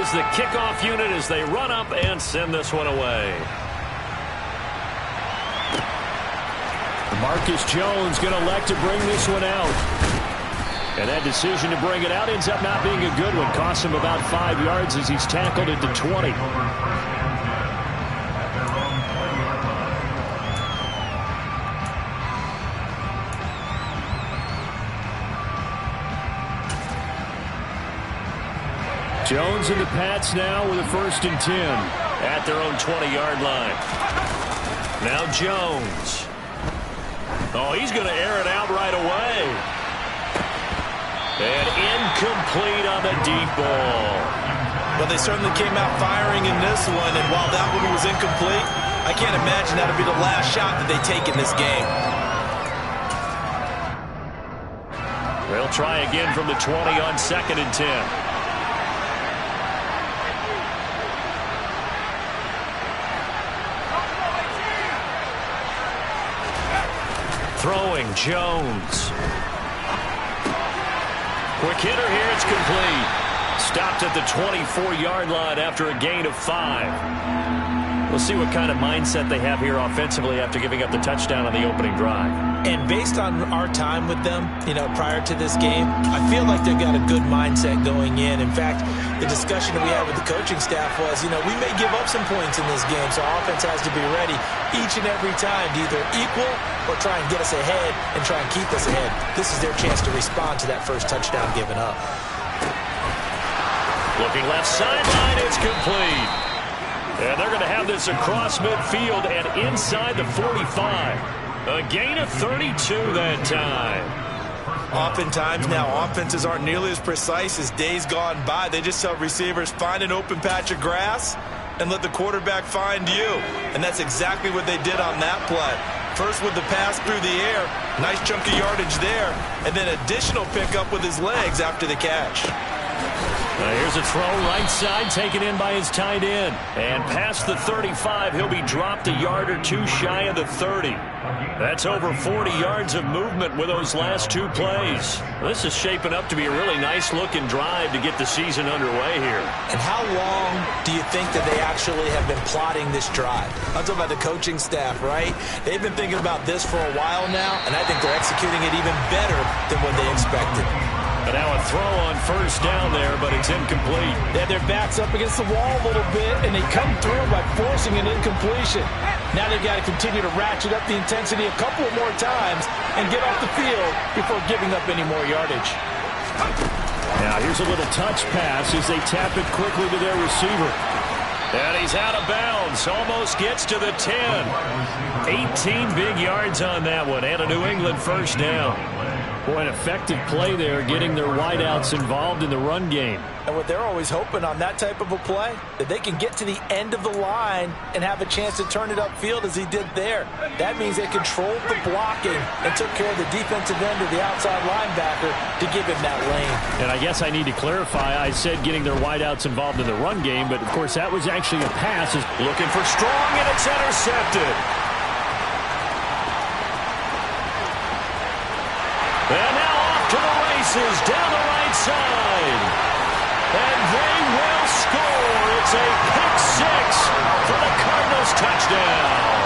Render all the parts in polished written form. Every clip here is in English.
is the kickoff unit as they run up and send this one away. Marcus Jones going to elect to bring this one out. And that decision to bring it out ends up not being a good one. Costs him about 5 yards as he's tackled at the 20. Jones and the Pats now with a 1st and 10 at their own 20-yard line. Now Jones. Oh, he's going to air it out right away. And incomplete on the deep ball. Well, they certainly came out firing in this one, and while that one was incomplete, I can't imagine that'll be the last shot that they take in this game. They'll try again from the 20 on 2nd and 10. Throwing Jones. Quick hitter here. It's complete. Stopped at the 24-yard line after a gain of 5. We'll see what kind of mindset they have here offensively after giving up the touchdown on the opening drive. And based on our time with them, prior to this game, I feel like they've got a good mindset going in. In fact, the discussion that we had with the coaching staff was, we may give up some points in this game, so our offense has to be ready each and every time to either equal or try and get us ahead and try and keep us ahead. This is their chance to respond to that first touchdown given up. Looking left sideline, it's complete. And they're going to have this across midfield and inside the 45. A gain of 32 that time. Oftentimes now, offenses aren't nearly as precise as days gone by. They just tell receivers, find an open patch of grass and let the quarterback find you. And that's exactly what they did on that play. First with the pass through the air, nice chunky yardage there, and then additional pickup with his legs after the catch. Here's a throw right side taken in by his tight end. And past the 35, he'll be dropped a yard or two shy of the 30. That's over 40 yards of movement with those last 2 plays. This is shaping up to be a really nice-looking drive to get the season underway here. And how long do you think that they actually have been plotting this drive? I'm talking about the coaching staff, right? They've been thinking about this for a while now, and I think they're executing it even better than what they expected. And now a throw on 1st down there, but it's incomplete. They had their backs up against the wall a little bit, and they come through by forcing an incompletion. Now they've got to continue to ratchet up the intensity a couple of more times and get off the field before giving up any more yardage. Now here's a little touch pass as they tap it quickly to their receiver. And he's out of bounds. Almost gets to the 10. 18 big yards on that one, and a New England 1st down. Boy, an effective play there, getting their wideouts involved in the run game. And what they're always hoping on that type of a play, that they can get to the end of the line and have a chance to turn it upfield as he did there. That means they controlled the blocking and took care of the defensive end of the outside linebacker to give him that lane. And I guess I need to clarify, I said getting their wideouts involved in the run game, but of course that was actually a pass. Looking for Strong, and it's intercepted. And now off to the races down the right side. And they will score. It's a pick 6 for the Cardinals touchdown.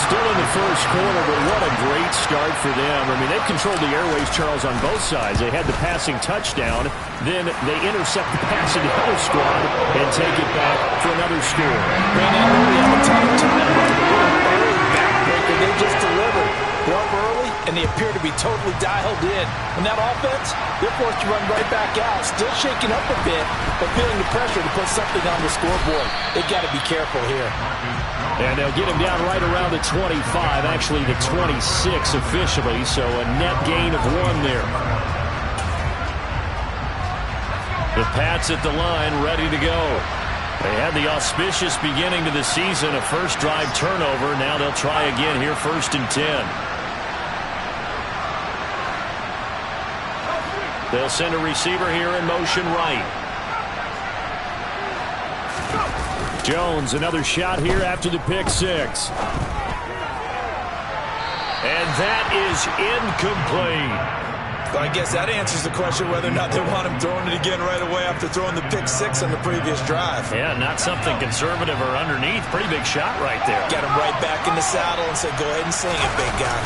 Still in the 1st quarter, but what a great start for them. I mean, they've controlled the airways, Charles, on both sides. They had the passing touchdown. Then they intercept the pass of the other squad and take it back for another score. Man, they really have a ton of time with the little early backbreaker they just delivered. They're up early, and they appear to be totally dialed in. And that offense, they're forced to run right back out, still shaking up a bit, but feeling the pressure to put something on the scoreboard. They've got to be careful here. And they'll get him down right around the 25, actually the 26 officially, so a net gain of 1 there. The Pats at the line, ready to go. They had the auspicious beginning to the season, a first drive turnover. Now they'll try again here, 1st and 10. They'll send a receiver here in motion right. Jones, another shot here after the pick 6. And that is incomplete. But I guess that answers the question whether or not they want him throwing it again right away after throwing the pick six on the previous drive. Yeah, not something conservative or underneath. Pretty big shot right there. Got him right back in the saddle and said, go ahead and sling it, big guy.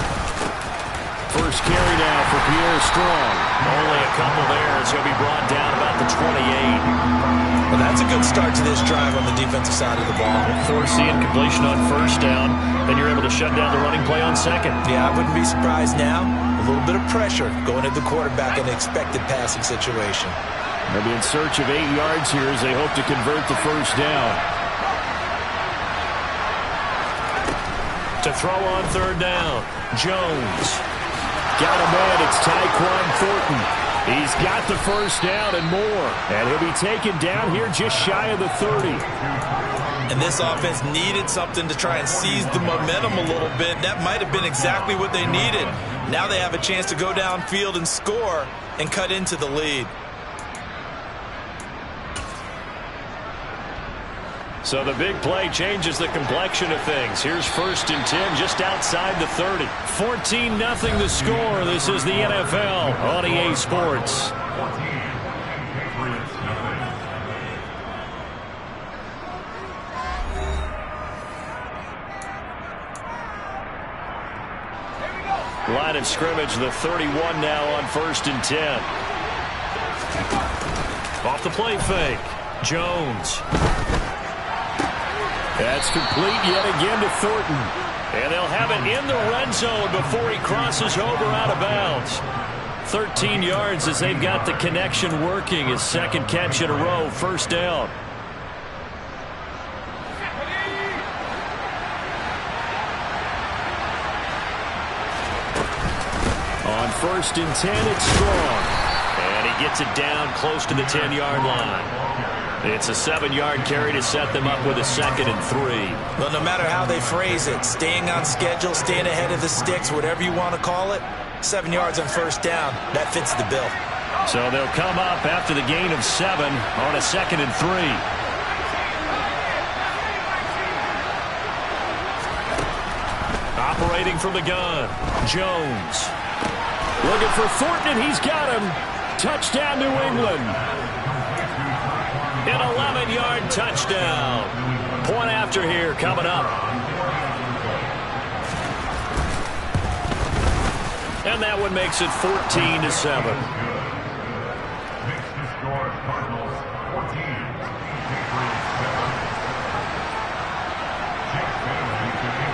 First carry now for Pierre Strong. Only a couple there as he'll be brought down about the 28. Well, that's a good start to this drive on the defensive side of the ball. Force the incompletion on first down, then you're able to shut down the running play on second. Yeah, I wouldn't be surprised now. A little bit of pressure going at the quarterback in an expected passing situation. They'll be in search of 8 yards here as they hope to convert the first down. To throw on third down, Jones. Got him in. It's Tyquan Thornton. He's got the first down and more. And he'll be taken down here just shy of the 30. And this offense needed something to try and seize the momentum a little bit. That might have been exactly what they needed. Now they have a chance to go downfield and score and cut into the lead. So the big play changes the complexion of things. Here's 1st and 10 just outside the 30. 14-0 the score. This is the NFL on EA Sports. Line of scrimmage, the 31 now on 1st and 10. Off the play fake. Jones. That's complete yet again to Thornton. And they'll have it in the red zone before he crosses over out of bounds. 13 yards as they've got the connection working. His second catch in a row, first down. On 1st and 10, it's Strong. And he gets it down close to the 10-yard line. It's a 7-yard carry to set them up with a 2nd and 3. Well, no matter how they phrase it, staying on schedule, staying ahead of the sticks, whatever you want to call it, 7 yards on first down, that fits the bill. So they'll come up after the gain of 7 on a 2nd and 3. Operating from the gun, Jones. Looking for Thornton, and he's got him. Touchdown, New England. An 11-yard touchdown. Point after here coming up. And that one makes it 14-7.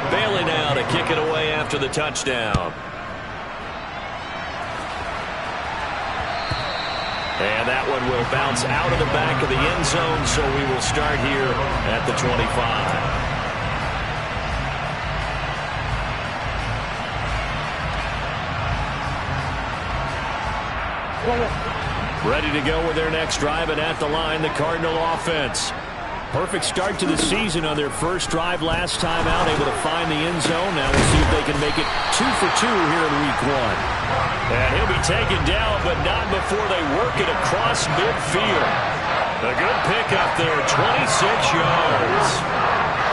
Bailey now to kick it away after the touchdown. And that one will bounce out of the back of the end zone, so we will start here at the 25. Ready to go with their next drive, and at the line, the Cardinal offense. Perfect start to the season on their first drive last time out, able to find the end zone. Now we'll see if they can make it 2 for 2 here in week 1. And he'll be taken down, but not before they work it across midfield. A good pickup there, 26 yards.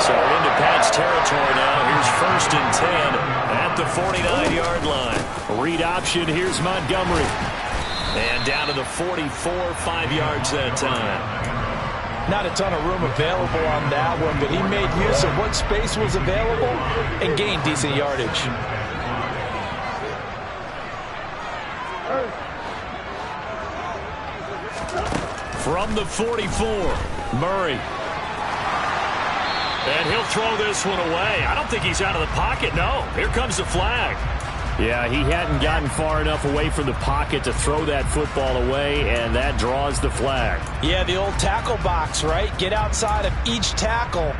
So into Pat's territory now. Here's 1st and 10 at the 49-yard line. Read option, here's Montgomery. And down to the 44, 5 yards that time. Not a ton of room available on that one, but he made use of what space was available and gained decent yardage. From the 44, Murray. And he'll throw this one away. I don't think he's out of the pocket, no. Here comes the flag. Yeah, he hadn't gotten far enough away from the pocket to throw that football away, and that draws the flag. Yeah, the old tackle box, right? Get outside of each tackle,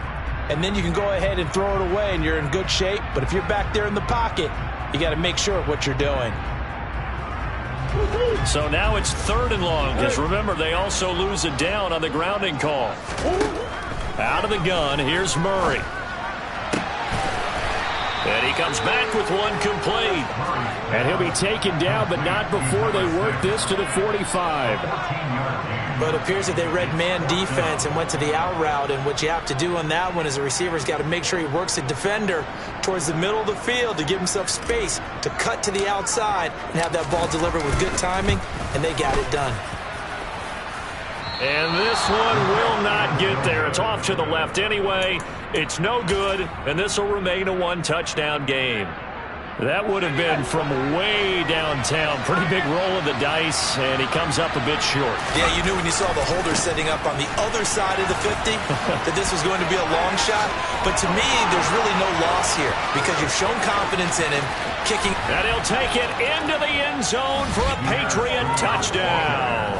and then you can go ahead and throw it away, and you're in good shape. But if you're back there in the pocket, you got to make sure of what you're doing. So now it's 3rd and long, because remember, they also lose a down on the grounding call. Out of the gun, here's Murray. And he comes back with one complete. And he'll be taken down, but not before they work this to the 45. But it appears that they read man defense and went to the out route. And what you have to do on that one is the receiver's got to make sure he works the defender towards the middle of the field to give himself space to cut to the outside and have that ball delivered with good timing, and they got it done. And this one will not get there. It's off to the left anyway. It's no good, and this will remain a one-touchdown game. That would have been from way downtown. Pretty big roll of the dice, and he comes up a bit short. Yeah, you knew when you saw the holder setting up on the other side of the 50 that this was going to be a long shot. But to me, there's really no loss here because you've shown confidence in him kicking. And he'll take it into the end zone for a Patriot touchdown.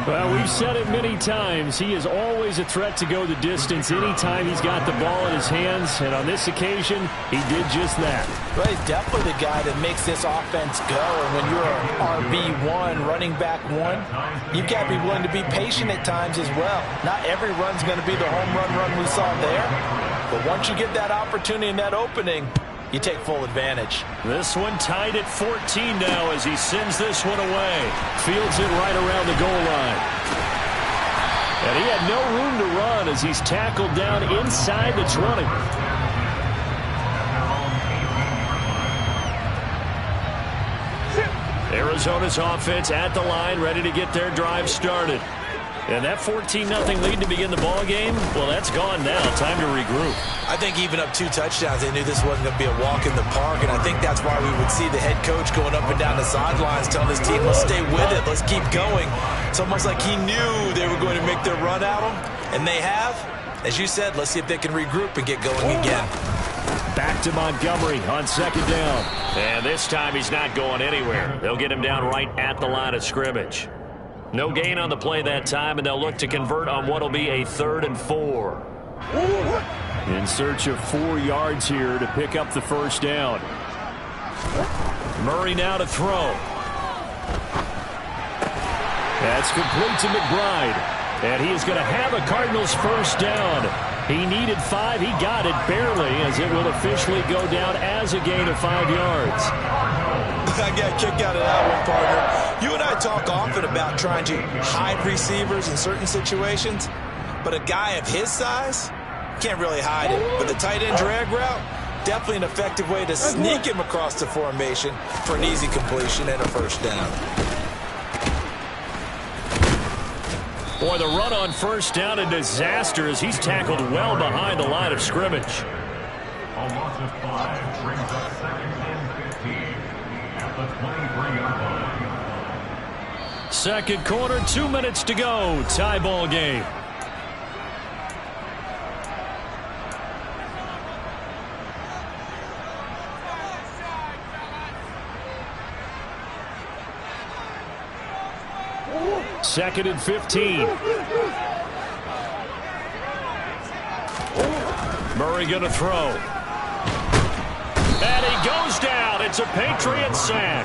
Well, we've said it many times. He is always a threat to go the distance anytime he's got the ball in his hands. And on this occasion, he did just that. Well, he's definitely the guy that makes this offense go. And when you're an RB1, running back one, you've got to be willing to be patient at times as well. Not every run's going to be the home run we saw there. But once you get that opportunity and that opening, you take full advantage. This one tied at 14 now as he sends this one away. Fields it right around the goal line. And he had no room to run as he's tackled down inside the 20. Arizona's offense at the line, ready to get their drive started. And that 14-0 lead to begin the ball game, well, that's gone now. Time to regroup. I think even up 2 touchdowns, they knew this wasn't going to be a walk in the park, and I think that's why we would see the head coach going up and down the sidelines telling his team, let's stay with it, let's keep going. It's almost like he knew they were going to make their run at him, and they have. As you said, let's see if they can regroup and get going again. Back to Montgomery on second down. And this time he's not going anywhere. They'll get him down right at the line of scrimmage. No gain on the play that time, and they'll look to convert on what will be a 3rd and 4. In search of 4 yards here to pick up the first down. Murray now to throw. That's complete to McBride. And he is going to have a Cardinals first down. He needed 5. He got it barely, as it will officially go down as a gain of 5 yards. I got a kick out of that one, partner. You and I talk often about trying to hide receivers in certain situations, but a guy of his size can't really hide him. But the tight end drag route, definitely an effective way to sneak him across the formation for an easy completion and a first down. Boy, the run on first down, a disaster as he's tackled well behind the line of scrimmage. A loss of 5 brings up 2nd and 15 at the 23-yard line. Second quarter, 2 minutes to go. Tie ball game. Second and 15. Murray going to throw. And he goes down. It's a Patriot sack.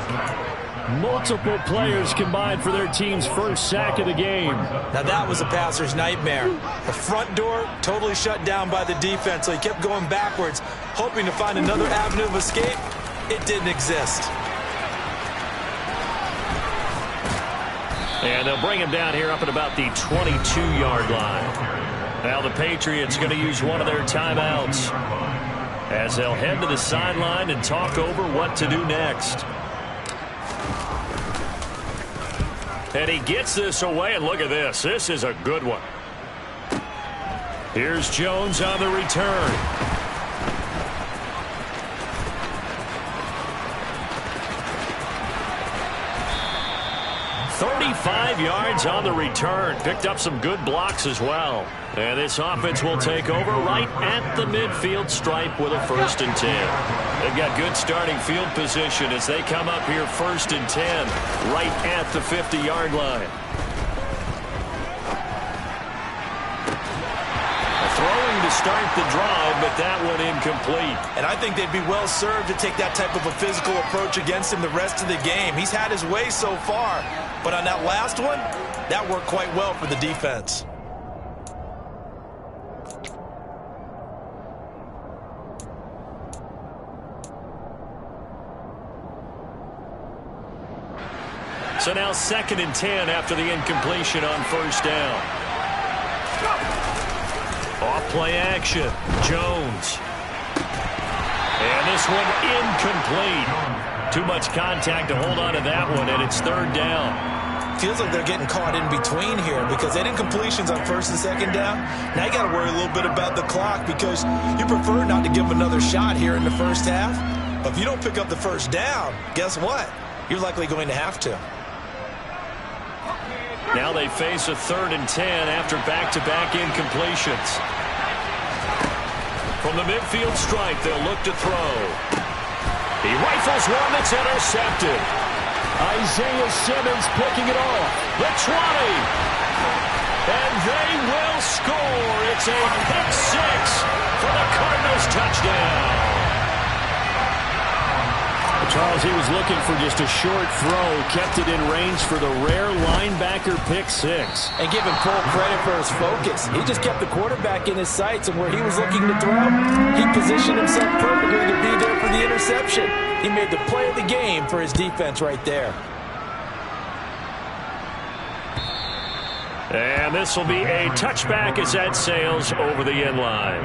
Multiple players combined for their team's first sack of the game. Now that was a passer's nightmare. The front door totally shut down by the defense, so he kept going backwards, hoping to find another avenue of escape. It didn't exist. And they'll bring him down here up at about the 22-yard line. Now the Patriots going to use one of their timeouts as they'll head to the sideline and talk over what to do next. And he gets this away, and look at this. This is a good one. Here's Jones on the return. "35 yards on the return. Picked up some good blocks as well. And this offense will take over right at the midfield stripe with a 1st and 10. They've got good starting field position as they come up here 1st and 10 right at the 50-yard line. Throwing to start the drive, but that one incomplete. And I think they'd be well served to take that type of a physical approach against him the rest of the game. He's had his way so far, but on that last one, that worked quite well for the defense. So now 2nd and 10 after the incompletion on first down. Off play action. Jones. And this one incomplete. Too much contact to hold on to that one, and it's 3rd down. Feels like they're getting caught in between here because they had incompletions on 1st and 2nd down. Now you got to worry a little bit about the clock because you prefer not to give them another shot here in the first half. But if you don't pick up the first down, guess what? You're likely going to have to. Now they face a 3rd and 10 after back-to-back incompletions. From the midfield stripe, they'll look to throw. He rifles one that's intercepted. Isaiah Simmons picking it off. The 20. And they will score. It's a pick 6 for the Cardinals touchdown. Charles, he was looking for just a short throw, kept it in range for the rare linebacker pick 6. And give him full credit for his focus. He just kept the quarterback in his sights, and where he was looking to throw, he positioned himself perfectly to be there for the interception. He made the play of the game for his defense right there. And this will be a touchback as that sails over the end line.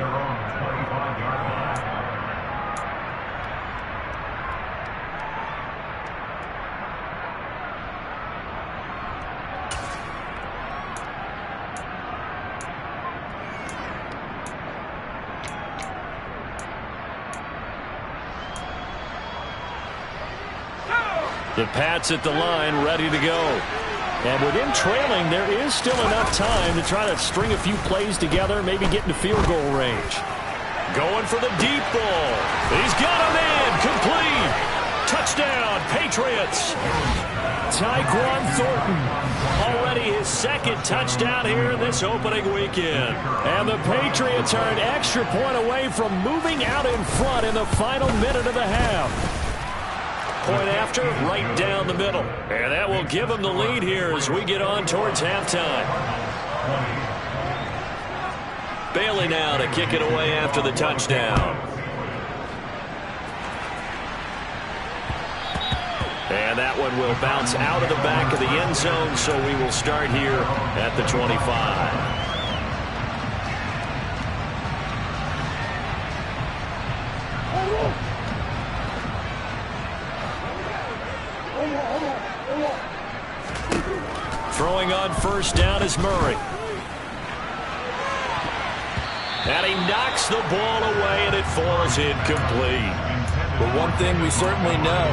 The Pats at the line, ready to go. And with him trailing, there is still enough time to try to string a few plays together, maybe get into field goal range. Going for the deep ball. He's got him in. Complete. Touchdown, Patriots. Tyquan Thornton. Already his 2nd touchdown here this opening weekend. And the Patriots are an extra point away from moving out in front in the final minute of the half. Point after, right down the middle. And that will give them the lead here as we get on towards halftime. Bailey now to kick it away after the touchdown. And that one will bounce out of the back of the end zone, so we will start here at the 25. Throwing on first down is Murray. And he knocks the ball away, and it falls incomplete. But one thing we certainly know,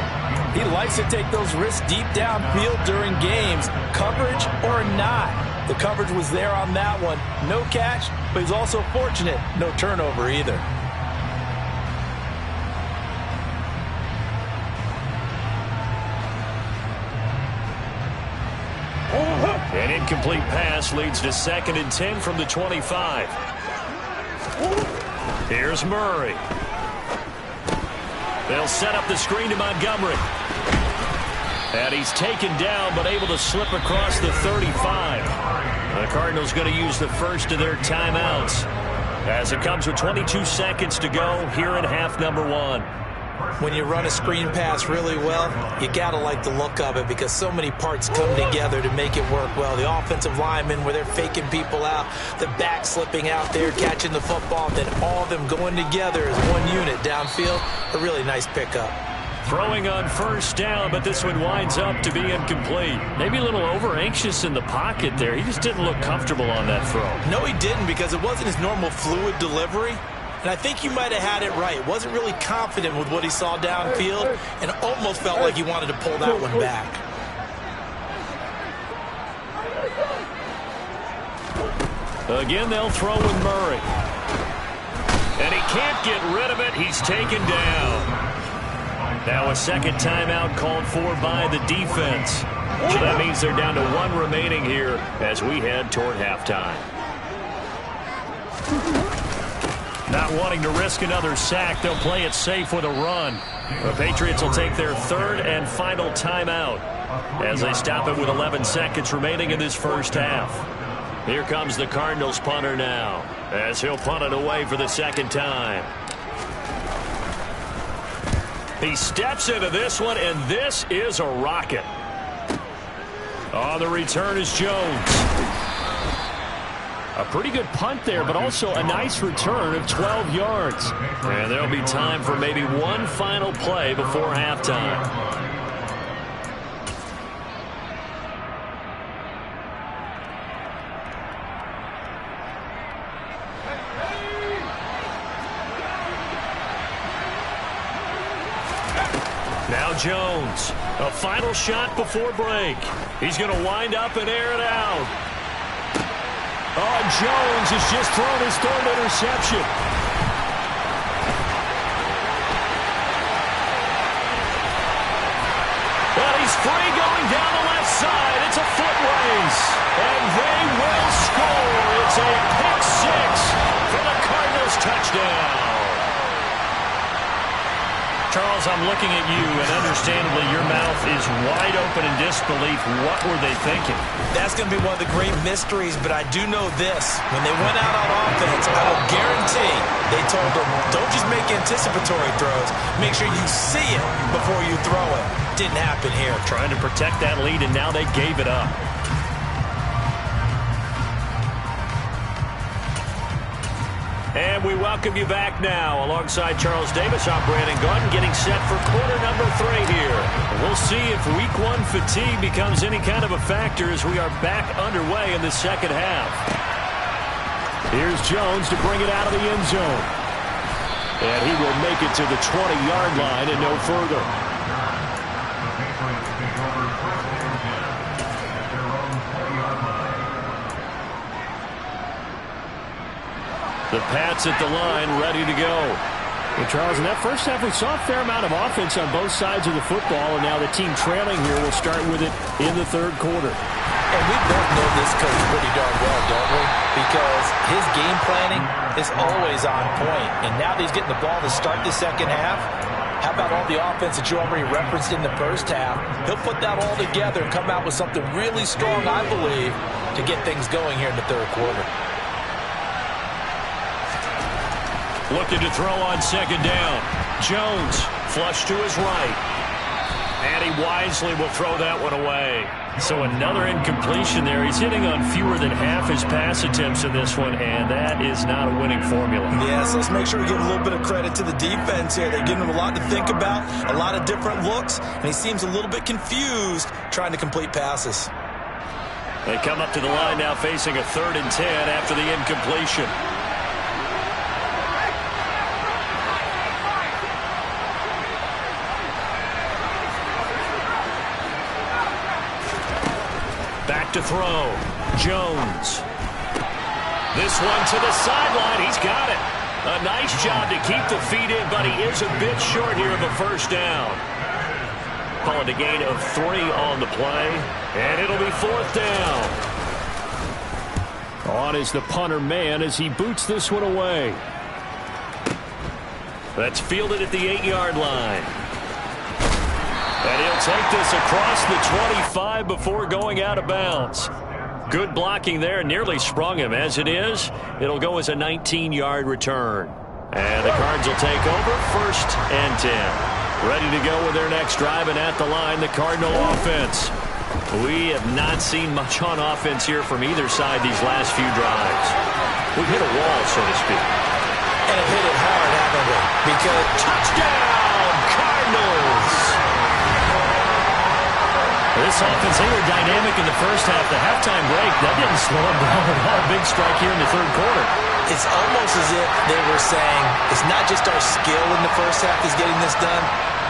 he likes to take those risks deep downfield during games, coverage or not. The coverage was there on that one. No catch, but he's also fortunate. No turnover either. An incomplete pass leads to 2nd and 10 from the 25. Here's Murray. They'll set up the screen to Montgomery. And he's taken down, but able to slip across the 35. The Cardinals going to use the first of their timeouts as it comes with 22 seconds to go here in half number 1. When you run a screen pass really well, you got to like the look of it because so many parts come together to make it work well. The offensive linemen where they're faking people out, the back slipping out there, catching the football, then all of them going together as one unit downfield. A really nice pickup. Throwing on first down, but this one winds up to be incomplete. Maybe a little over-anxious in the pocket there. He just didn't look comfortable on that throw. No, he didn't because it wasn't his normal fluid delivery. And I think you might have had it right. Wasn't really confident with what he saw downfield and almost felt like he wanted to pull that one back. Again, they'll throw with Murray. And he can't get rid of it. He's taken down. Now a second timeout called for by the defense. So that means they're down to 1 remaining here as we head toward halftime. Not wanting to risk another sack, they'll play it safe with a run. The Patriots will take their 3rd and final timeout as they stop it with 11 seconds remaining in this first half. Here comes the Cardinals punter now as he'll punt it away for the 2nd time. He steps into this one, and this is a rocket. On the return is Jones. A pretty good punt there, but also a nice return of 12 yards. And there'll be time for maybe one final play before halftime. Now Jones, a final shot before break. He's going to wind up and air it out. Oh, Jones has just thrown his third interception. Well, he's free going down the left side. It's a foot race. And they will score. It's a pick six for the Cardinals touchdown. Charles, I'm looking at you, and understandably your mouth is wide open in disbelief. What were they thinking? That's going to be one of the great mysteries, but I do know this. When they went out on offense, I will guarantee they told them, don't just make anticipatory throws. Make sure you see it before you throw it. Didn't happen here. Trying to protect that lead, and now they gave it up. And we welcome you back now. Alongside Charles Davis, I'm Brandon Gaudin, getting set for quarter number 3 here. We'll see if week 1 fatigue becomes any kind of a factor as we are back underway in the second half. Here's Jones to bring it out of the end zone. And he will make it to the 20-yard line and no further. The Pats at the line, ready to go. Well, Charles, in that first half, we saw a fair amount of offense on both sides of the football, and now the team trailing here will start with it in the third quarter. And we both know this coach pretty darn well, don't we? Because his game planning is always on point. And now that he's getting the ball to start the second half, how about all the offense that you already referenced in the first half? He'll put that all together and come out with something really strong, I believe, to get things going here in the third quarter. Looking to throw on second down. Jones, flush to his right. And he wisely will throw that one away. So another incompletion there. He's hitting on fewer than half his pass attempts in this one, and that is not a winning formula. Yes, let's make sure we give a little bit of credit to the defense here. They're giving him a lot to think about, a lot of different looks, and he seems a little bit confused trying to complete passes. They come up to the line now facing a 3rd and 10 after the incompletion. Back to throw. Jones. This one to the sideline. He's got it. A nice job to keep the feet in, but he is a bit short here of a first down. Call it a gain of 3 on the play, and it'll be 4th down. On is the punter man as he boots this one away. That's fielded at the 8-yard line. And he'll take this across the 25 before going out of bounds. Good blocking there, nearly sprung him. As it is, it'll go as a 19-yard return. And the Cards will take over 1st and 10. Ready to go with their next drive, and at the line, the Cardinal offense. We have not seen much on offense here from either side these last few drives. We've hit a wall, so to speak. And have hit it hard, haven't we? Because touchdown, Cardinals! This offense, they were dynamic in the first half. The halftime break, that didn't slow them down at all. Big strike here in the third quarter. It's almost as if they were saying, it's not just our skill in the first half that's getting this done,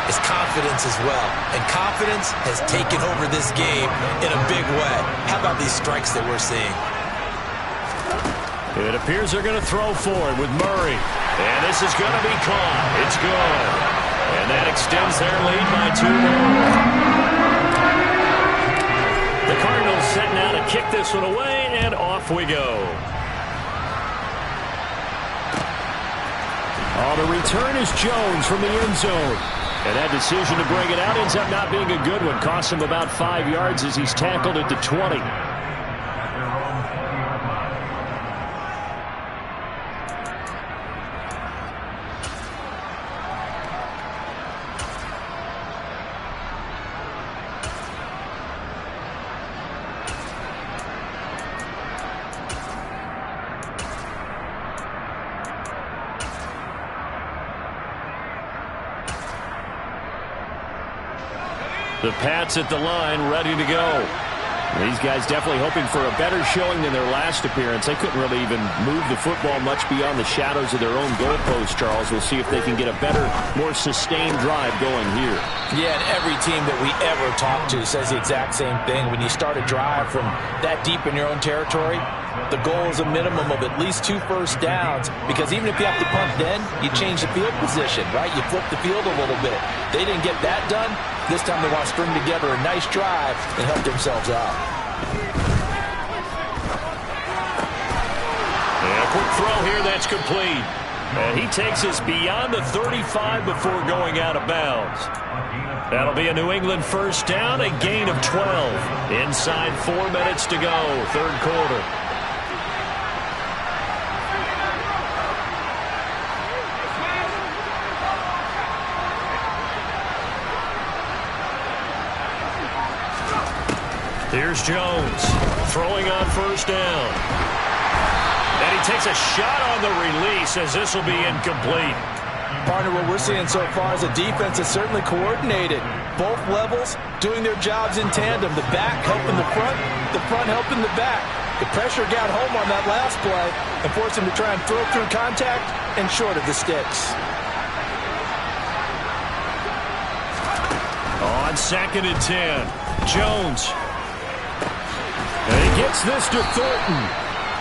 it's confidence as well. And confidence has taken over this game in a big way. How about these strikes that we're seeing? It appears they're going to throw forward with Murray. And this is going to be caught. It's good. And that extends their lead by 2 more. The Cardinals set now to kick this one away, and off we go. On the return is Jones from the end zone. And that decision to bring it out ends up not being a good one. Costs him about 5 yards as he's tackled at the 20. The Pats at the line, ready to go. These guys definitely hoping for a better showing than their last appearance. They couldn't really even move the football much beyond the shadows of their own goalpost, Charles. We'll see if they can get a better, more sustained drive going here. Yeah, and every team that we ever talk to says the exact same thing. When you start a drive from that deep in your own territory, the goal is a minimum of at least 2 first downs, because even if you have to punt then, you change the field position, right? You flip the field a little bit. They didn't get that done. This time they want to string together a nice drive and help themselves out. And a quick throw here that's complete. And he takes us beyond the 35 before going out of bounds. That'll be a New England first down, a gain of 12. Inside 4 minutes to go, third quarter. Here's Jones, throwing on first down. And he takes a shot on the release, as this will be incomplete. Partner, what we're seeing so far is a defense that's certainly coordinated. Both levels doing their jobs in tandem. The back helping the front helping the back. The pressure got home on that last play and forced him to try and throw through contact and short of the sticks. On 2nd and 10, Jones. And he gets this to Thornton.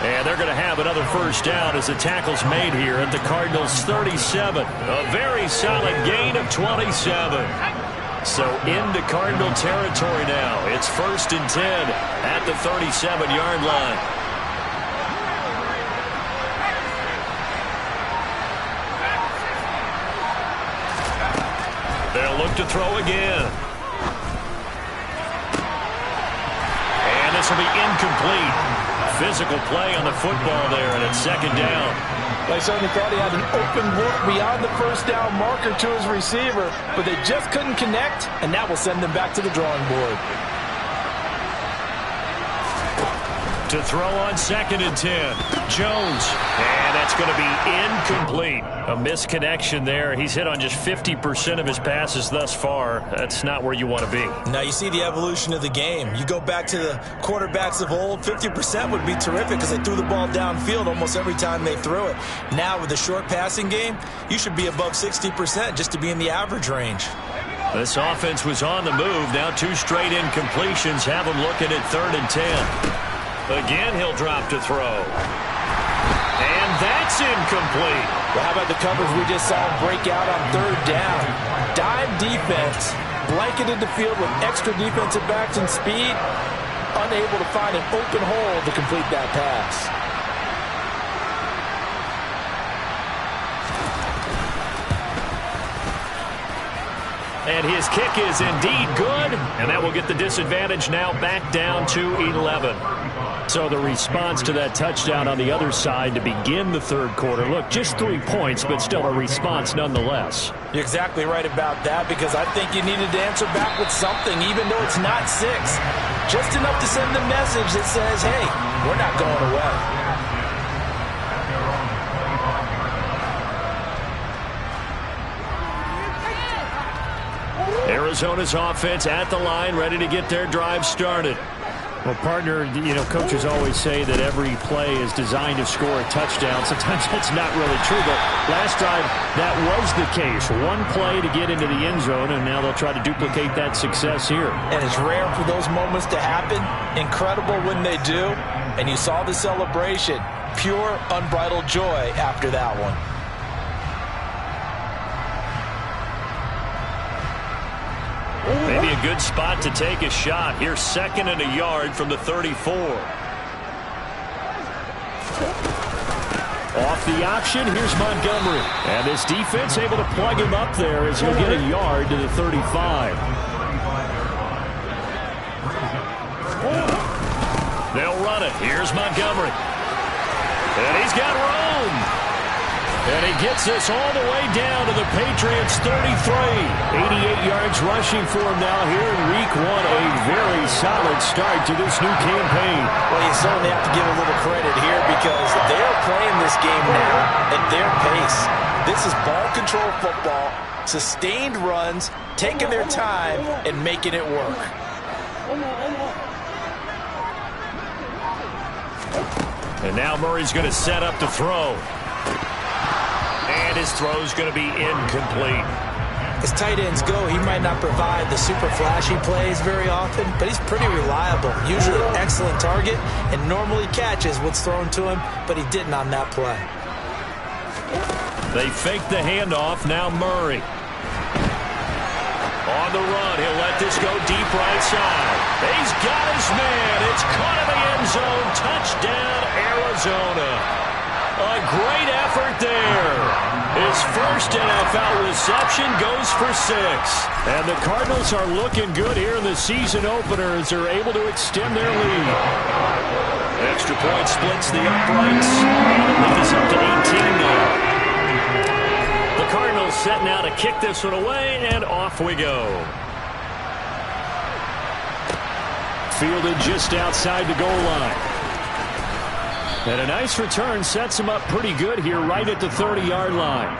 And they're going to have another first down as the tackle's made here at the Cardinals' 37. A very solid gain of 27. So into Cardinal territory now. It's 1st and 10 at the 37-yard line. They'll look to throw again. And this will be incomplete. Physical play on the football there, and it's 2nd down. They certainly thought he had an open look beyond the first down marker to his receiver, but they just couldn't connect, and that will send them back to the drawing board. To throw on 2nd and 10, Jones. And that's going to be incomplete. A misconnection there. He's hit on just 50% of his passes thus far. That's not where you want to be. Now you see the evolution of the game. You go back to the quarterbacks of old, 50% would be terrific because they threw the ball downfield almost every time they threw it. Now with the short passing game, you should be above 60% just to be in the average range. This offense was on the move. Now 2 straight incompletions have them looking at 3rd and 10. Again, he'll drop to throw. And that's incomplete. Well, how about the coverage we just saw break out on 3rd down? Dime defense, blanketed the field with extra defensive backs and speed, unable to find an open hole to complete that pass. And his kick is indeed good, and that will get the disadvantage now back down to 11. So the response to that touchdown on the other side to begin the 3rd quarter. Look, just 3 points, but still a response nonetheless. You're exactly right about that, because I think you needed to answer back with something, even though it's not 6. Just enough to send the message that says, hey, we're not going away. Arizona's offense at the line, ready to get their drive started. Well, partner, you know, coaches always say that every play is designed to score a touchdown. Sometimes that's not really true, but last drive, that was the case. One play to get into the end zone, and now they'll try to duplicate that success here. And it's rare for those moments to happen. Incredible when they do. And you saw the celebration. Pure, unbridled joy after that one. Maybe a good spot to take a shot. Here's 2nd and a yard from the 34. Off the option, here's Montgomery. And this defense able to plug him up there as he'll get a yard to the 35. They'll run it. Here's Montgomery. And he's got room. And he gets this all the way down to the Patriots' 33. 88 yards rushing for him now here in Week 1. A very solid start to this new campaign. Well, you certainly have to give a little credit here because they're playing this game now at their pace. This is ball control football, sustained runs, taking their time, and making it work. And now Murray's going to set up to throw. And his throw's going to be incomplete. As tight ends go, he might not provide the super flashy plays very often, but he's pretty reliable. Usually an excellent target and normally catches what's thrown to him, but he didn't on that play. They fake the handoff. Now Murray. On the run, he'll let this go deep right side. He's got his man. It's caught in the end zone. Touchdown, Arizona. A great effort there. His first NFL reception goes for 6. And the Cardinals are looking good here in the season opener as they're able to extend their lead. Extra point splits the uprights. Lead is up to 18 now. The Cardinals set now to kick this one away, and off we go. Fielded just outside the goal line. And a nice return sets him up pretty good here right at the 30-yard line.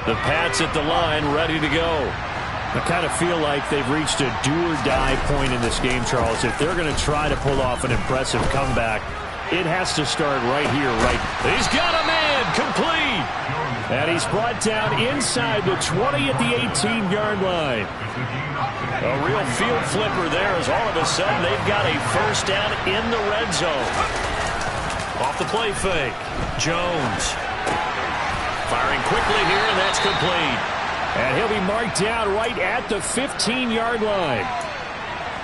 The Pats at the line, ready to go. I kind of feel like they've reached a do-or-die point in this game, Charles. If they're going to try to pull off an impressive comeback, it has to start right here, right. He's got a man, complete. And he's brought down inside the 20 at the 18-yard line. A real field flipper there as all of a sudden they've got a first down in the red zone. Off the play fake. Jones. Firing quickly here, and that's complete. And he'll be marked down right at the 15-yard line.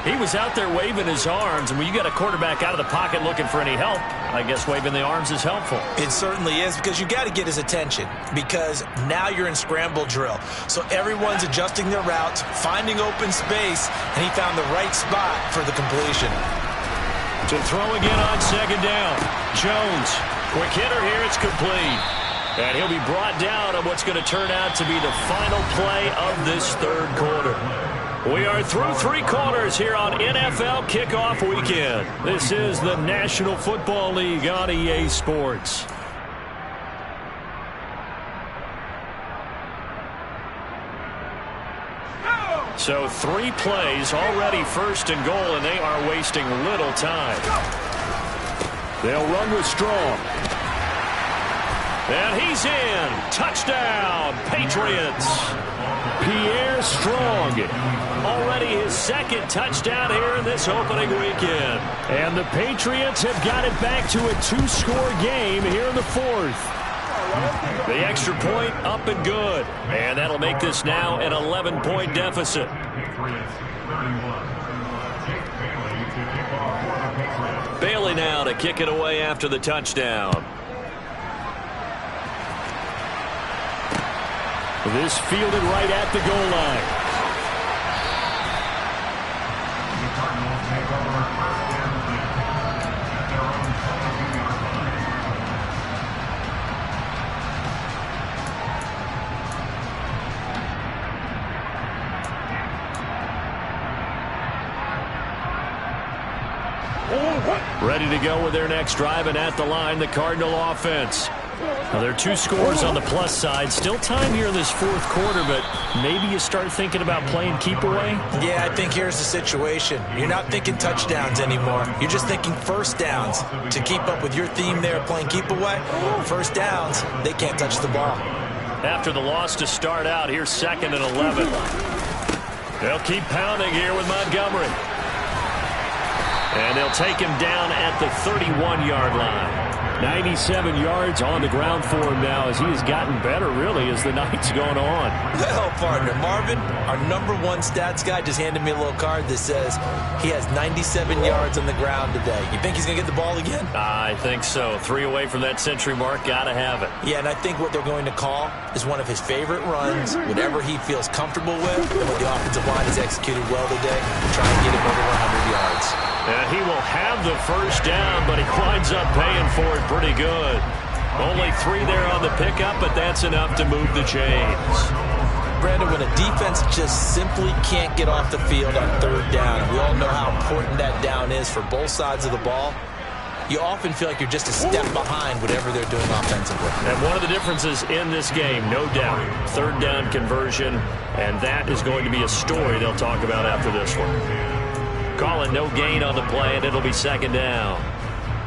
He was out there waving his arms, and when you got a quarterback out of the pocket looking for any help, I guess waving the arms is helpful. It certainly is, because you got to get his attention, because now you're in scramble drill. So everyone's adjusting their routes, finding open space, and he found the right spot for the completion. To throw again on second down. Jones, quick hitter here, it's complete. And he'll be brought down on what's going to turn out to be the final play of this third quarter. We are through 3 quarters here on NFL Kickoff Weekend. This is the National Football League on EA Sports. So 3 plays already first and goal, and they are wasting little time. They'll run with Strong. And he's in. Touchdown, Patriots. Pierre Strong. Already his second touchdown here in this opening weekend. And the Patriots have got it back to a 2-score game here in the 4th. The extra point up and good. And that'll make this now an 11-point deficit. Bailey now to kick it away after the touchdown. This fielded right at the goal line. Ready to go with their next drive, and at the line, the Cardinal offense. Now, there are 2 scores on the plus side. Still time here in this 4th quarter, but maybe you start thinking about playing keep away? Yeah, I think here's the situation. You're not thinking touchdowns anymore. You're just thinking first downs. To keep up with your theme there, playing keep away, first downs, they can't touch the ball. After the loss to start out, here's 2nd and 11. They'll keep pounding here with Montgomery. And they'll take him down at the 31-yard line. 97 yards on the ground for him now as he has gotten better, really, as the night's gone on. Well, partner, Marvin, our #1 stats guy just handed me a little card that says he has 97 yards on the ground today. You think he's going to get the ball again? I think so. 3 away from that century mark. Got to have it. Yeah, and I think what they're going to call is one of his favorite runs, whatever he feels comfortable with, and what the offensive line has executed well today, try and get him over 100 yards. And he will have the first down, but he winds up paying for it pretty good. Only 3 there on the pickup, but that's enough to move the chains. Brandon, when a defense just simply can't get off the field on 3rd down, and we all know how important that down is for both sides of the ball, you often feel like you're just a step behind whatever they're doing offensively. And one of the differences in this game, no doubt, 3rd down conversion, and that is going to be a story they'll talk about after this one. Calling no gain on the play, and it'll be 2nd down.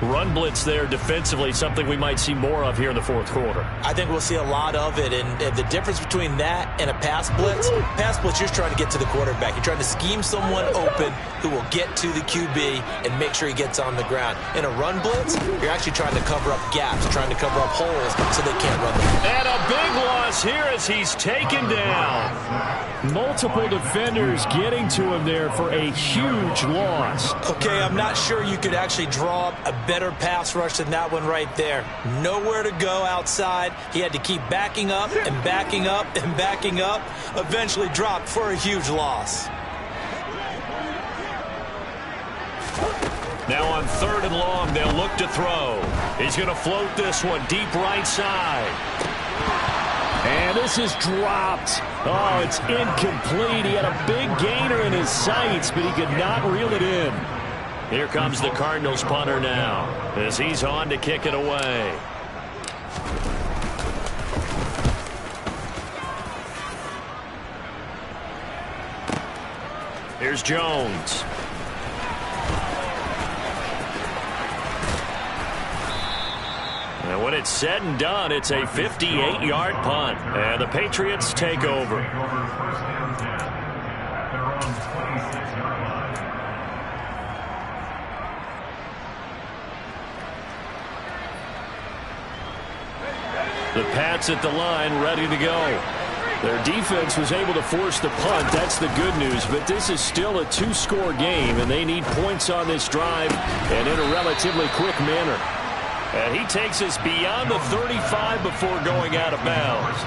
Run blitz there defensively, something we might see more of here in the 4th quarter. I think we'll see a lot of it, and the difference between that and a pass blitz, you're just trying to get to the quarterback. You're trying to scheme someone open who will get to the QB and make sure he gets on the ground. In a run blitz, you're actually trying to cover up gaps, trying to cover up holes so they can't run them. And a big loss here as he's taken down. Multiple defenders getting to him there for a huge loss. Okay, I'm not sure you could actually draw up a better pass rush than that one right there. Nowhere to go outside. He had to keep backing up and backing up and backing up. Eventually dropped for a huge loss. Now on 3rd and long, they'll look to throw. He's going to float this one deep right side. And this is dropped. Oh, it's incomplete. He had a big gainer in his sights, but he could not reel it in. Here comes the Cardinals punter now as he's on to kick it away. Here's Jones. And when it's said and done, it's a 58-yard punt. And the Patriots take over. The Pats at the line, ready to go. Their defense was able to force the punt. That's the good news. But this is still a 2-score game, and they need points on this drive and in a relatively quick manner. And he takes us beyond the 35 before going out of bounds.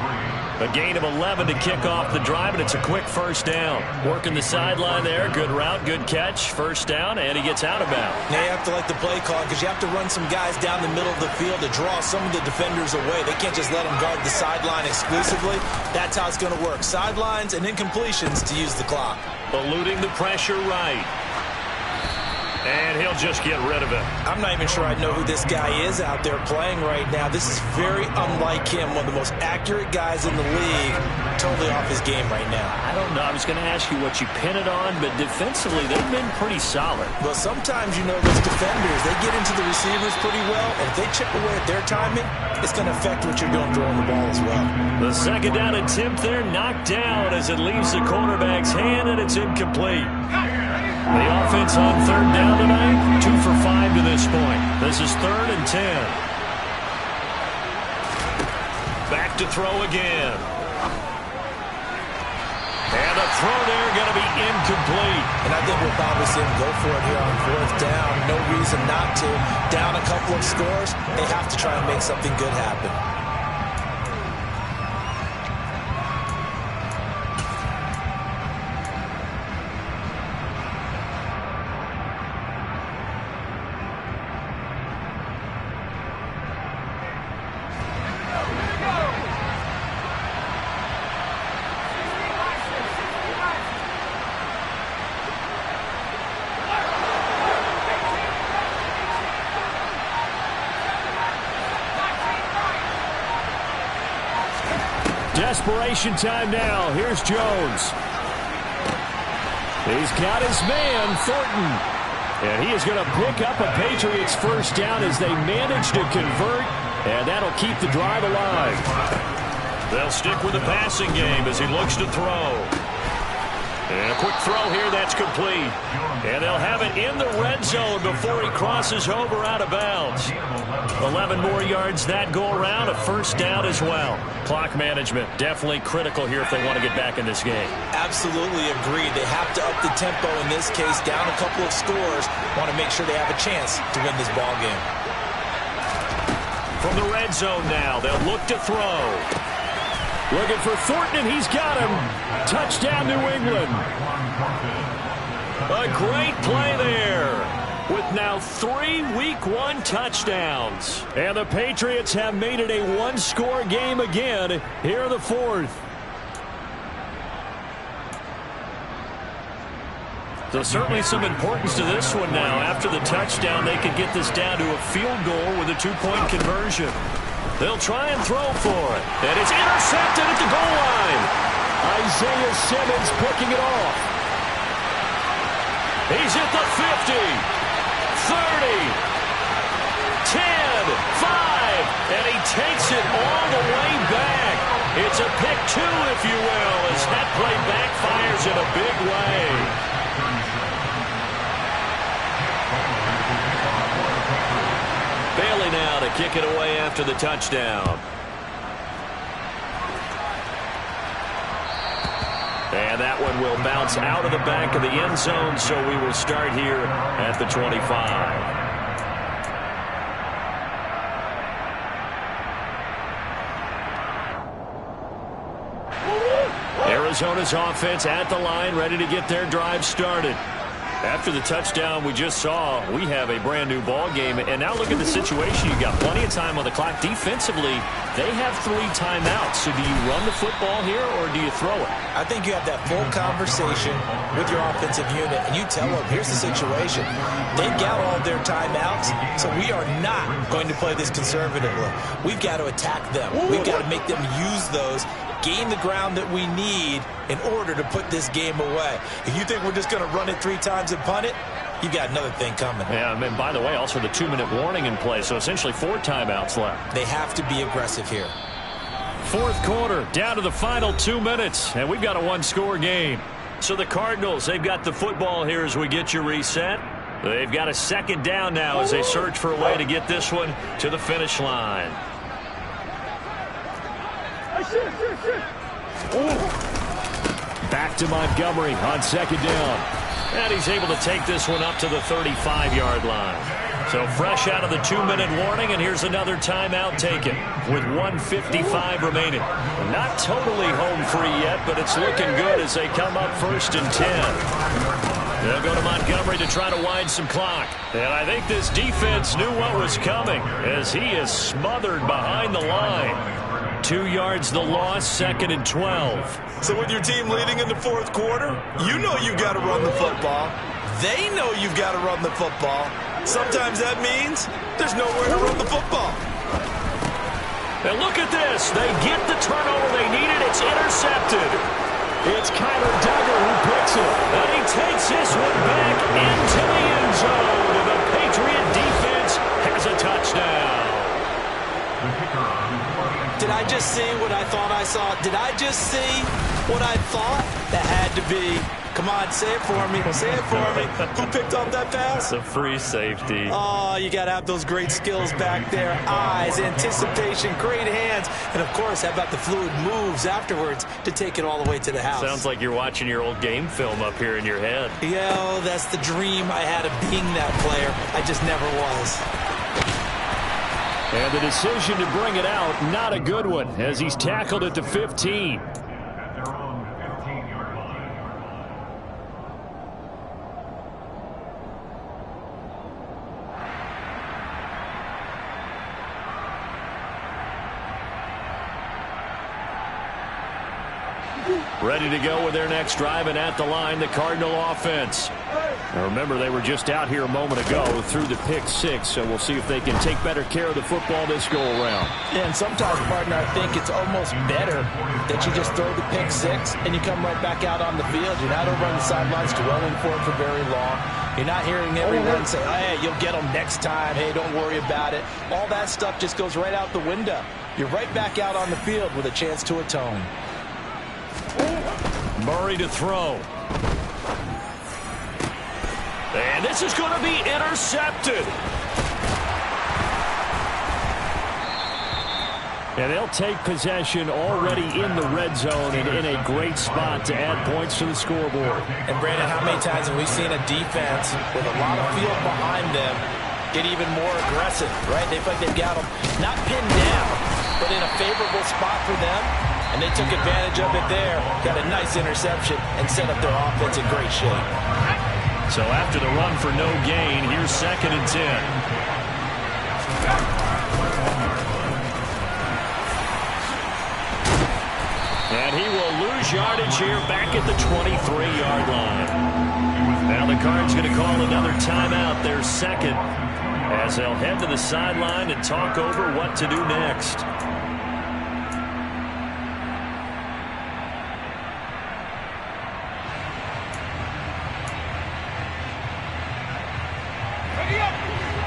A gain of 11 to kick off the drive, and it's a quick 1st down. Working the sideline there. Good route, good catch. 1st down, and he gets out of bounds. Now you have to like the play call because you have to run some guys down the middle of the field to draw some of the defenders away. They can't just let them guard the sideline exclusively. That's how it's going to work. Sidelines and incompletions to use the clock. Eluding the pressure right. And he'll just get rid of it. I'm not even sure I know who this guy is out there playing right now. This is very unlike him. One of the most accurate guys in the league. Totally off his game right now. I don't know. I was going to ask you what you pin it on, but defensively, they've been pretty solid. Well, sometimes, you know, those defenders, they get into the receivers pretty well, and if they chip away at their timing, it's going to affect what you're doing throwing the ball as well. The 2nd down attempt there knocked down as it leaves the quarterback's hand, and it's incomplete. The offense on 3rd down tonight, 2 for 5 to this point. This is 3rd and 10. Back to throw again. And a throw there going to be incomplete. And I think we'll probably see him go for it here on 4th down. No reason not to. Down a couple of scores, they have to try and make something good happen. Desperation time now. Here's Jones. He's got his man, Thornton. And he is going to pick up a Patriots 1st down as they manage to convert. And that'll keep the drive alive. They'll stick with the passing game as he looks to throw. And a quick throw here, that's complete. And they'll have it in the red zone before he crosses over out of bounds. 11 more yards that go around, a 1st down as well. Clock management, definitely critical here if they want to get back in this game. Absolutely agreed. They have to up the tempo in this case, down a couple of scores. Want to make sure they have a chance to win this ball game. From the red zone now, they'll look to throw. Looking for Thornton, and he's got him. Touchdown, New England. A great play there. with now 3 Week 1 touchdowns. And the Patriots have made it a one-score game again here in the fourth. So certainly some importance to this one now. After the touchdown, they could get this down to a field goal with a 2-point conversion. They'll try and throw for it. And it's intercepted at the goal line. Isaiah Simmons picking it off. He's at the 50, 30, 10, 5, and he takes it all the way back. It's a pick 2, if you will, as that play backfires in a big way. Bailey now to kick it away after the touchdown. And that one will bounce out of the back of the end zone, so we will start here at the 25. Arizona's offense at the line, ready to get their drive started. After the touchdown we just saw, we have a brand-new ball game. And now look at the situation. You've got plenty of time on the clock. Defensively, they have 3 timeouts. So do you run the football here or do you throw it? I think you have that full conversation with your offensive unit, and you tell them, here's the situation. They've got all of their timeouts, so we are not going to play this conservatively. We've got to attack them. We've got to make them use those, gain the ground that we need in order to put this game away. If you think we're just going to run it 3 times and punt it, you got another thing coming. Yeah, and by the way, also the 2-minute warning in play, so essentially 4 timeouts left. They have to be aggressive here. Fourth quarter, down to the final 2 minutes, and we've got a one-score game. So the Cardinals, they've got the football here as we get you reset. They've got a second down now as they search for a way to get this one to the finish line. Back to Montgomery on second down. And he's able to take this one up to the 35-yard line. So fresh out of the 2-minute warning, and here's another timeout taken with 1:55 remaining. Not totally home free yet, but it's looking good as they come up 1st and 10. They'll go to Montgomery to try to wind some clock. And I think this defense knew what was coming as he is smothered behind the line. 2 yards the loss, 2nd and 12. So with your team leading in the fourth quarter, you know you've got to run the football. They know you've got to run the football. Sometimes that means there's nowhere to run the football. And look at this. They get the turnover they needed. It's intercepted. It's Kyler Duggar who picks it. And he takes this one back into the end zone. And the Patriot defense has a touchdown. Did I just see what I thought I saw? Did I just see what I thought? That had to be. Come on, say it for me. Say it for me. Who picked up that pass? It's a free safety. Oh, you got to have those great skills back there. Eyes, anticipation, great hands. And, of course, how about the fluid moves afterwards to take it all the way to the house? Sounds like you're watching your old game film up here in your head. Yeah, oh, that's the dream I had of being that player. I just never was. And the decision to bring it out, not a good one, as he's tackled at the 15. Ready to go with their next drive, and at the line, the Cardinal offense. Now remember, they were just out here a moment ago through the pick 6, so we'll see if they can take better care of the football this go-around. Yeah, and sometimes, partner, I think it's almost better that you just throw the pick 6 and you come right back out on the field. You're not over on the sidelines dwelling for it for very long. You're not hearing everyone say, hey, you'll get them next time. Hey, don't worry about it. All that stuff just goes right out the window. You're right back out on the field with a chance to atone. Murray to throw. And this is going to be intercepted. And they'll take possession already in the red zone and in a great spot to add points to the scoreboard. And, Brandon, how many times have we seen a defense with a lot of field behind them get even more aggressive, right? They feel like they've got them not pinned down, but in a favorable spot for them. And they took advantage of it there, got a nice interception, and set up their offense in great shape. So after the run for no gain, here's 2nd and 10. And he will lose yardage here back at the 23-yard line. Now the Cards going to call another timeout, their 2nd, as they'll head to the sideline and talk over what to do next.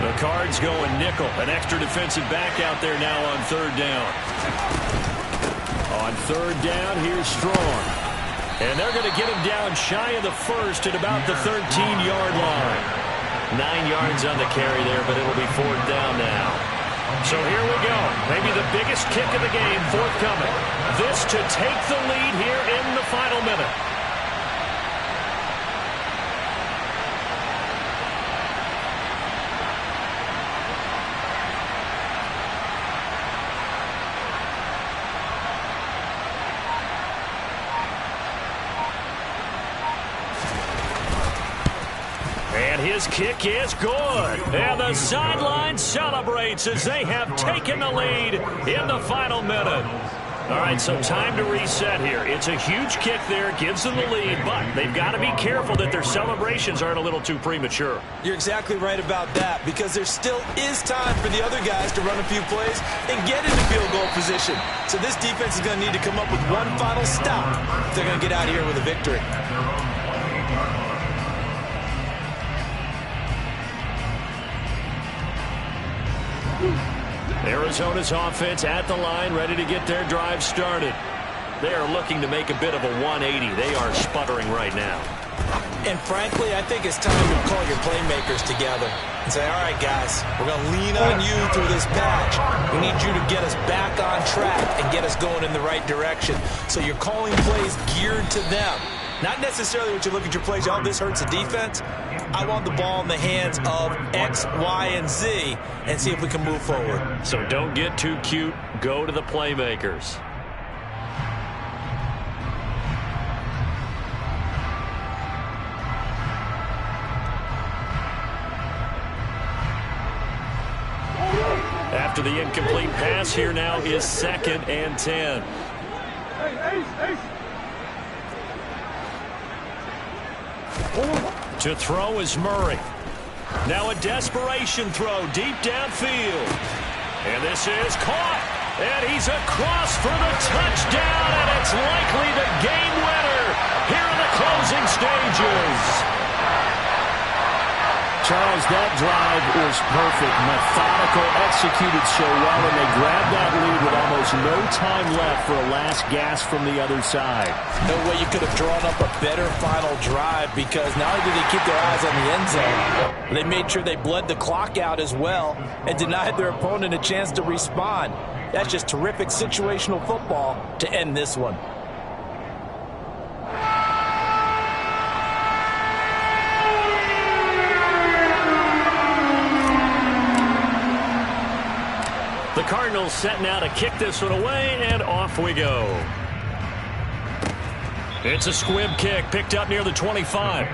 The Cards going nickel. An extra defensive back out there now on 3rd down. On 3rd down, here's Strong. And they're going to get him down shy of the 1st at about the 13-yard line. 9 yards on the carry there, but it'll be 4th down now. So here we go. Maybe the biggest kick of the game forthcoming. This to take the lead here in the final minute. His kick is good. And the sideline celebrates as they have taken the lead in the final minute. All right, so time to reset here. It's a huge kick there, gives them the lead, but they've got to be careful that their celebrations aren't a little too premature. You're exactly right about that, because there still is time for the other guys to run a few plays and get into field goal position. So this defense is going to need to come up with one final stop if they're going to get out of here with a victory. Arizona's offense at the line, ready to get their drive started. They are looking to make a bit of a 180. They are sputtering right now. And frankly, I think it's time to call your playmakers together and say, all right, guys, we're going to lean on you through this patch. We need you to get us back on track and get us going in the right direction. So you're calling plays geared to them. Not necessarily what you look at your plays, oh, this hurts the defense. I want the ball in the hands of X, Y, and Z and see if we can move forward. So don't get too cute. Go to the playmakers. After the incomplete pass, here now is 2nd and 10. To throw is Murray. Now a desperation throw deep downfield. And this is caught. And he's across for the touchdown. And it's likely the game winner here in the closing stages. Charles, that drive was perfect. Methodical, executed so well, and they grabbed that lead with almost no time left for a last gasp from the other side. No way you could have drawn up a better final drive, because not only did they keep their eyes on the end zone, they made sure they bled the clock out as well and denied their opponent a chance to respond. That's just terrific situational football to end this one. The Cardinals set now to kick this one away, and off we go. It's a squib kick picked up near the 25.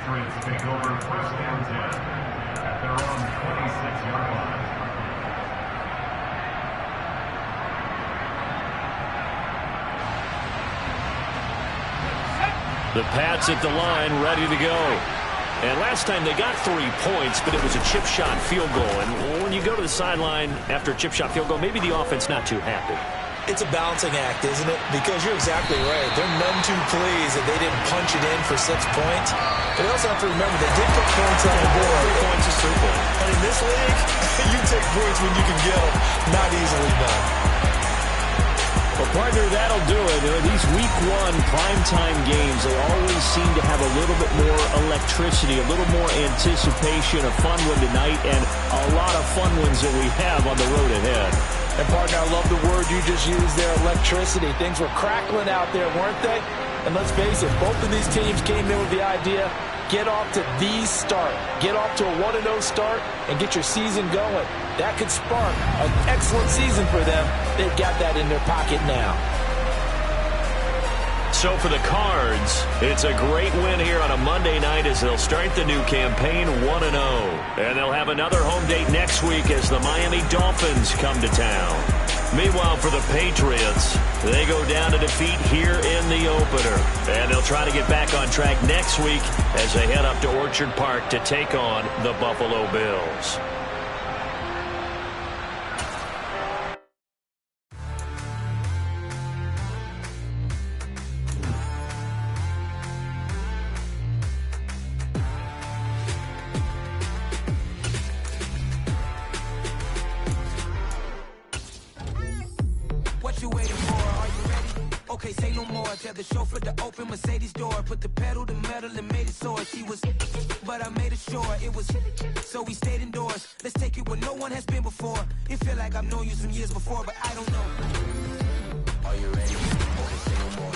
The Pats at the line, ready to go. And last time they got 3 points, but it was a chip shot field goal. And when you go to the sideline after a chip shot field goal, maybe the offense not too happy. It's a balancing act, isn't it? Because you're exactly right. They're none too pleased that they didn't punch it in for 6 points. But they also have to remember they did put points on the board. 3 points is 3 points. And in this league, you take points when you can get them. Not easily done. Well, partner, that'll do it. These week 1 primetime games, they always seem to have a little bit more electricity, a little more anticipation, a fun one tonight, and a lot of fun ones that we have on the road ahead. And, partner, I love the word you just used there, electricity. Things were crackling out there, weren't they? And let's face it, both of these teams came in with the idea, get off to the start. Get off to a 1-0 start and get your season going. That could spark an excellent season for them. They've got that in their pocket now. So for the Cards, it's a great win here on a Monday night as they'll start the new campaign 1-0. And they'll have another home date next week as the Miami Dolphins come to town. Meanwhile, for the Patriots, they go down to defeat here in the opener. And they'll try to get back on track next week as they head up to Orchard Park to take on the Buffalo Bills. What you waiting for? Are you ready? Okay, say no more. Tell the chauffeur to open Mercedes door. Put the pedal to metal and made it soar. She was, but I made it sure it was. So we stayed indoors. Let's take it where no one has been before. It feel like I've known you some years before, but I don't know. Are you ready? Okay, say no more.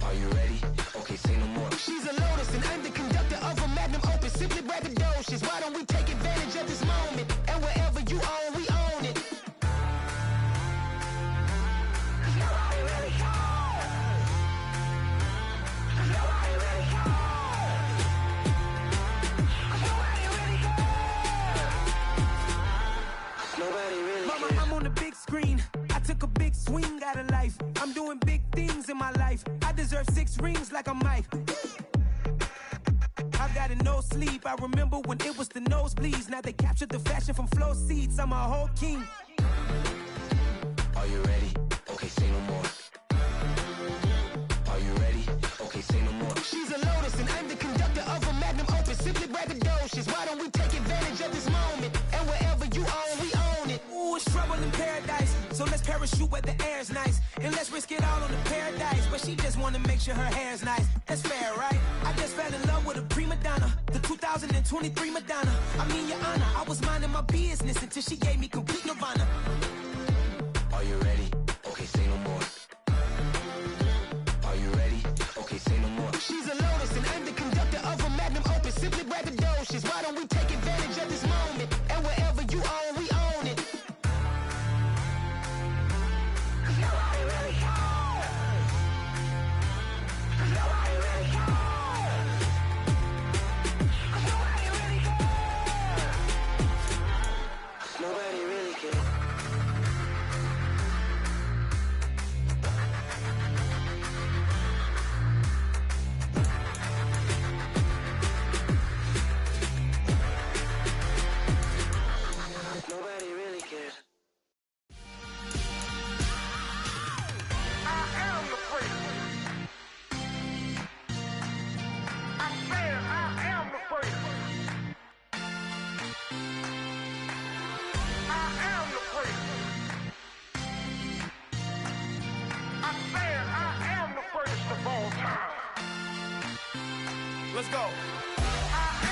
Are you ready? Okay, say no more. She's a Lotus and I'm the conductor of a Magnum Opus. Simply braggadocious. Why don't we take advantage of this moment? And wherever you own, we own it. Mama, I'm on the big screen. I took a big swing out of life. I'm doing big things in my life. I deserve 6 rings like I'm Mike. I've got no sleep. I remember when it was the nosebleeds. Now they captured the fashion from flow seats. I'm a whole king. Are you ready? Okay, say no more. Are you ready? Okay, say no more. She's a Lotus and I'm the conductor of a Magnum Opus. Simply braggadocious. Why don't we take advantage of this moment? And wherever you own, we own it. Ooh, it's trouble in paradise. So let's parachute where the air's nice. And let's risk it all on the paradise. But she just wanna make sure her hair's nice. That's fair, right? I just fell in love with a prima donna. The 2023 Madonna. I mean, your honor, I was minding my business until she gave me complete nirvana. Are you ready? Okay, say no more. Are you ready? Okay, say no more. She's a Lotus and I'm the conductor of a Magnum Opus. Simply braggadocious. Why don't we take advantage of this moment? And wherever you own, we own it. Nobody really cares. Nobody really cares. Nobody really cares. Nobody really cares. Nobody really cares. I am the first. I said I am the first. I am the first. I said I am the first of all time. Let's go. I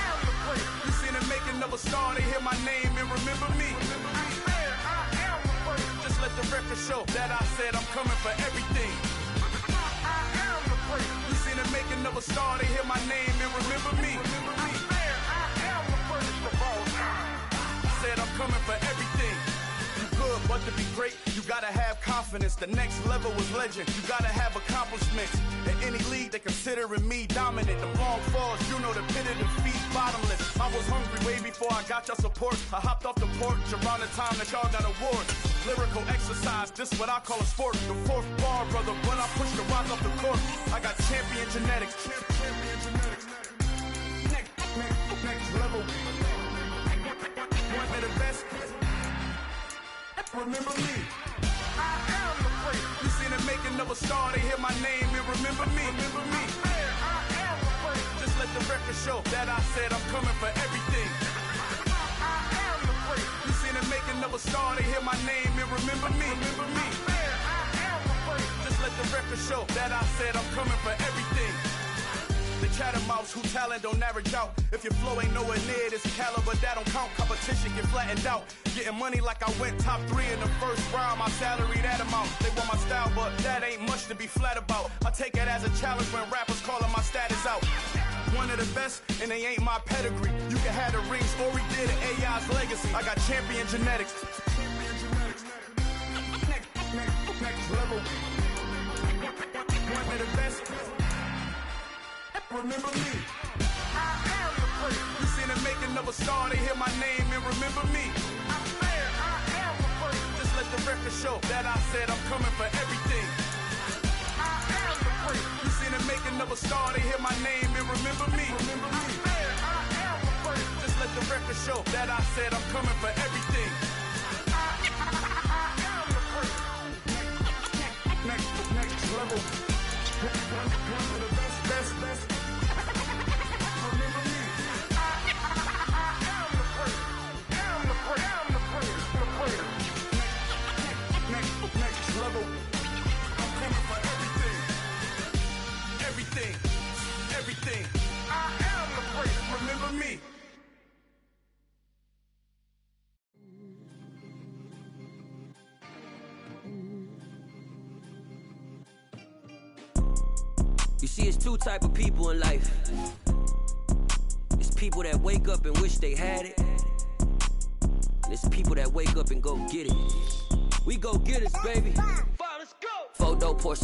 am the first. You seen the making of a star, they hear my name and remember me. I said I am the first. Just let the record show that I said I'm coming for everything. I am the first. You seen the making of a star, they hear my name and remember me. I said I am the first of all time. I said I'm coming for everything. You good, but to be great, you gotta have confidence. The next level was legend. You gotta have accomplishments. In any league, they considering me dominant. The long falls, you know the pit of defeat, bottomless. I was hungry way before I got your support. I hopped off the porch around the time that y'all got awards. Lyrical exercise, this what I call a sport. The 4th bar, brother, when I push the rock off the court. I got champion genetics. Next level. One of the best. Remember me. I am the first. You seen the making of a star, they hear my name and remember me. Remember me. I am the first. Just let the record show that I said I'm coming for everything. I am the first. You seen the making of a star, they hear my name and remember me. Remember me. I am the first. Just let the record show that I said I'm coming for everything. The chattermouths who talent don't average out. If your flow ain't nowhere near this caliber, that don't count. Competition get flattened out. Getting money like I went top 3 in the first round. My salary that amount. They want my style, but that ain't much to be flat about. I take it as a challenge when rappers calling my status out. One of the best, and they ain't my pedigree. You can have the rings, Ori did it, AI's legacy. I got champion genetics. Next level. remember me. I am the first. You seen the making of a star, they hear my name and remember me. I said I am the first. Just let the record show that I said I'm coming for everything. I am the first. You seen the making of a star, they hear my name and remember me. Remember me. I said I am the first. Just let the record show that I said I'm coming for everything. I am the first. Next level. One of the best. Remember me. I am the first. I'm the first. Next level. I'm coming for everything. I am the first. Remember me. You see, it's two type of people in life. It's people that wake up and wish they had it, and it's people that wake up and go get it. We go get it, baby. Let's go. 4 dope Porsche.